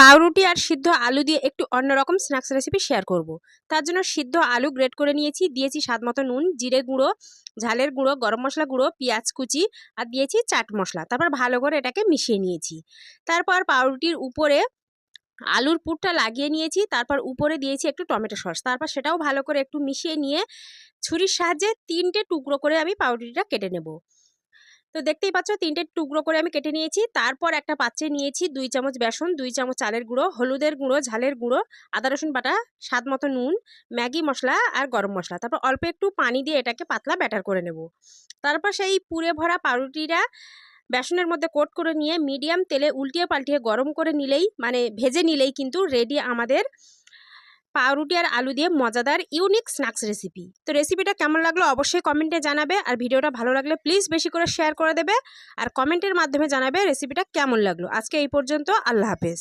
পাউরুটি আর সিদ্ধ আলু দিয়ে একটু অন্যরকম স্ন্যাক্স রেসিপি শেয়ার করব। তার জন্য সিদ্ধ আলু গ্রেট করে নিয়েছি, দিয়েছি স্বাদ মতো নুন, জিরে গুঁড়ো, ঝালের গুঁড়ো, গরম মশলা গুঁড়ো, পেঁয়াজ কুচি আর দিয়েছি চাট মশলা। তারপর ভালো করে এটাকে মিশিয়ে নিয়েছি। তারপর পাউরুটির উপরে আলুর পুরটা লাগিয়ে নিয়েছি, তারপর উপরে দিয়েছি একটু টমেটো সস। তারপর সেটাও ভালো করে একটু মিশিয়ে নিয়ে ছুরির সাহায্যে 3টে টুকরো করে আমি পাউরুটিটা কেটে নেব। তো দেখতেই পাচ্ছ 3টে টুকরো করে আমি কেটে নিয়েছি। তারপর একটা পাত্রে নিয়েছি 2 চামচ বেসন, 2 চামচ চালের গুঁড়ো, হলুদের গুঁড়ো, ঝালের গুঁড়ো, আদা রসুন বাটা, স্বাদ মতো নুন, ম্যাগি মশলা আর গরম মশলা। তারপর অল্প একটু পানি দিয়ে এটাকে পাতলা ব্যাটার করে নেব। তারপর সেই পুরে ভরা পাউরুটিটা বেসনের মধ্যে কোট করে নিয়ে মিডিয়াম তেলে উল্টিয়ে পাল্টিয়ে গরম করে নিলেই, মানে ভেজে নিলেই কিন্তু রেডি আমাদের পাউরুটি আর আলু দিয়ে মজাদার ইউনিক স্ন্যাক্স রেসিপি। তো রেসিপিটা কেমন লাগলো অবশ্যই কমেন্টে জানাবে, আর ভিডিওটা ভালো লাগলে প্লিজ বেশি করে শেয়ার করে দেবে আর কমেন্টের মাধ্যমে জানাবে রেসিপিটা কেমন লাগলো। আজকে এই পর্যন্ত, আল্লাহ হাফেজ।